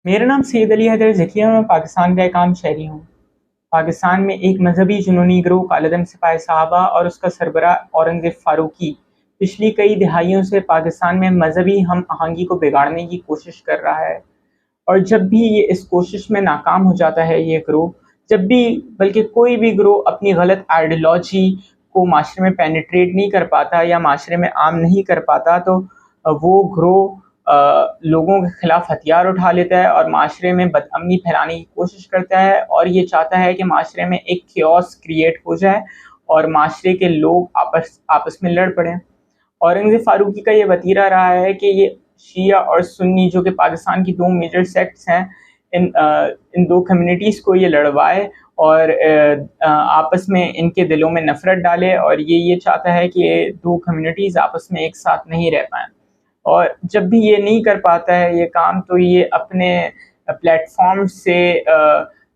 मेरा नाम सैयद अली हैदर ज़किया है। मैं पाकिस्तान का एक आम शहरी हूँ। पाकिस्तान में एक मजहबी जुनूनी गिरोह कालेदम सिपाही साहबा और उसका सरबराह औरंगज़ेब फ़ारूकी पिछली कई दिहाइयों से पाकिस्तान में मजहबी हम आहंगी को बिगाड़ने की कोशिश कर रहा है। और जब भी ये इस कोशिश में नाकाम हो जाता है ये ग्रोह, जब भी बल्कि कोई भी ग्रोह अपनी गलत आइडियोलॉजी को माशरे में पेनिट्रेट नहीं कर पाता या माशरे में आम नहीं कर पाता, तो वो ग्रोह लोगों के खिलाफ हथियार उठा लेता है और माशरे में बदअमनी फैलाने की कोशिश करता है, और ये चाहता है कि माशरे में एक chaos क्रिएट हो जाए और माशरे के लोग आपस आपस में लड़ पड़ें। औरंगज़ेब फ़ारूकी का ये वतीरा रहा है कि ये शिया और सुन्नी, जो कि पाकिस्तान की दो मेजर सेक्ट्स हैं, इन दो कम्युनिटीज़ को ये लड़वाए और आपस में इनके दिलों में नफ़रत डाले, और ये चाहता है कि ये दो कम्युनिटीज़ आपस में एक साथ नहीं रह पाएँ। और जब भी ये नहीं कर पाता है ये काम, तो ये अपने प्लेटफॉर्म से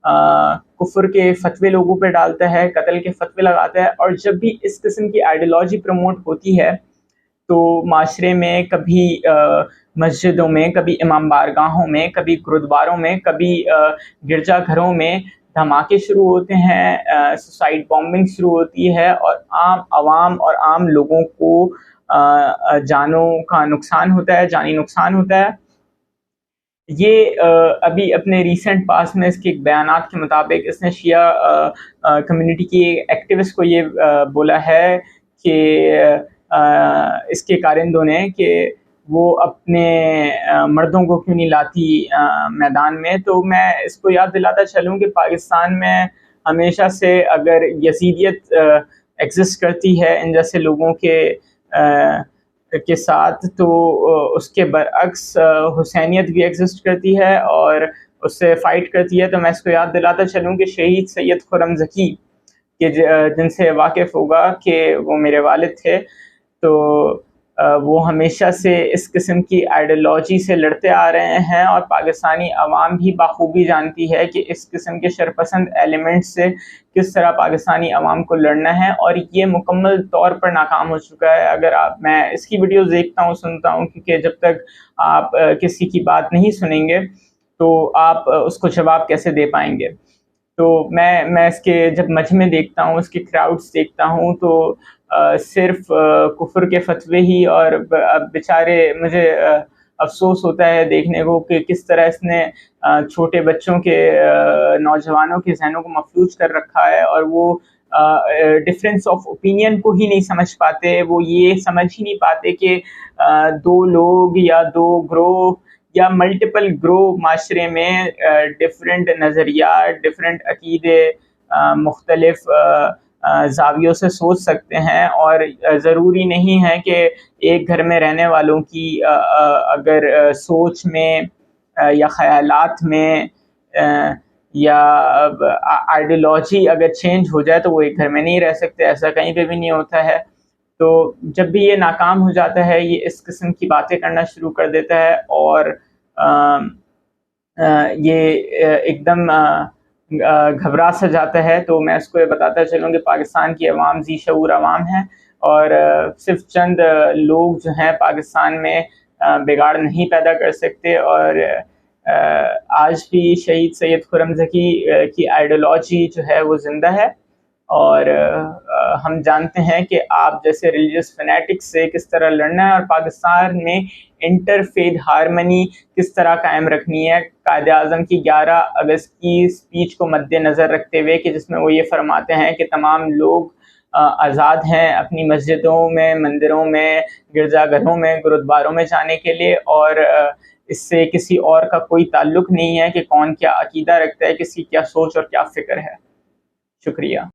कुफ्र के फतवे लोगों पे डालता है, कत्ल के फतवे लगाता है। और जब भी इस किस्म की आइडियोलॉजी प्रमोट होती है, तो माशरे में कभी मस्जिदों में, कभी इमाम बारगाहों में, कभी गुरुद्वारों में, कभी गिरजा घरों में धमाके शुरू होते हैं, सुसाइड बॉम्बिंग शुरू होती है, और आम आवाम और आम लोगों को जानों का नुकसान होता है, जानी नुकसान होता है। ये अभी अपने रीसेंट पास में इसके बयानात के मुताबिक इसने शिया कम्युनिटी की एक्टिविस्ट को ये बोला है कि इसके कारिंदों ने कि वो अपने मर्दों को क्यों नहीं लाती मैदान में। तो मैं इसको याद दिलाता चलूँ कि पाकिस्तान में हमेशा से अगर यजीदियत एग्जिस्ट करती है इन जैसे लोगों के साथ, तो उसके बरअक्स हुसैनियत भी एग्जिस्ट करती है और उससे फ़ाइट करती है। तो मैं इसको याद दिलाता चलूँ कि शहीद सैयद खुर्रम ज़की के जिनसे वाकिफ़ होगा कि वो मेरे वालिद थे, तो वो हमेशा से इस किस्म की आइडियोलॉजी से लड़ते आ रहे हैं, और पाकिस्तानी अवाम भी बाखूबी जानती है कि इस किस्म के शरपसंद एलिमेंट से किस तरह पाकिस्तानी अवाम को लड़ना है, और ये मुकम्मल तौर पर नाकाम हो चुका है। अगर मैं इसकी वीडियोस देखता हूँ, सुनता हूँ, क्योंकि जब तक आप किसी की बात नहीं सुनेंगे तो आप उसको जवाब कैसे दे पाएंगे। तो मैं इसके जब मजमे देखता हूँ, इसके क्राउड्स देखता हूँ, तो सिर्फ कुफ्र के फतवे ही, और बेचारे मुझे अफसोस होता है देखने को कि किस तरह इसने छोटे बच्चों के नौजवानों के जहनों को मफलूज कर रखा है, और वो डिफरेंस ऑफ ओपिनियन को ही नहीं समझ पाते। वो ये समझ ही नहीं पाते कि दो लोग या दो ग्रोह या मल्टीपल ग्रोह माशरे में डिफरेंट नज़रिया, डिफरेंट अकीदे, मुख्तलिफ ज़ावियों से सोच सकते हैं, और ज़रूरी नहीं है कि एक घर में रहने वालों की अगर सोच में या ख़यालात में या आइडियोलॉजी अगर चेंज हो जाए तो वो एक घर में नहीं रह सकते। ऐसा कहीं पे भी नहीं होता है। तो जब भी ये नाकाम हो जाता है, ये इस किस्म की बातें करना शुरू कर देता है, और ये एकदम घबरा सा जाता है। तो मैं इसको ये बताता चलूँ कि पाकिस्तान की अवाम ज़ी शऊर अवाम है, और सिर्फ चंद लोग जो हैं पाकिस्तान में बिगाड़ नहीं पैदा कर सकते। और आज भी शहीद सैयद खुर्रम ज़की की आइडियोलॉजी जो है वो ज़िंदा है, और हम जानते हैं कि आप जैसे रिलीजियस फैनेटिक्स से किस तरह लड़ना है, और पाकिस्तान में इंटरफेथ हारमनी किस तरह कायम रखनी है। कायद-ए-आज़म की 11 अगस्त की स्पीच को मद्देनज़र रखते हुए, कि जिसमें वो ये फरमाते हैं कि तमाम लोग आज़ाद हैं अपनी मस्जिदों में, मंदिरों में, गिरजाघरों में, गुरुद्वारों में जाने के लिए, और इससे किसी और का कोई ताल्लुक़ नहीं है कि कौन क्या अकीदा रखता है, किसी क्या सोच और क्या फ़िक्र है। शुक्रिया।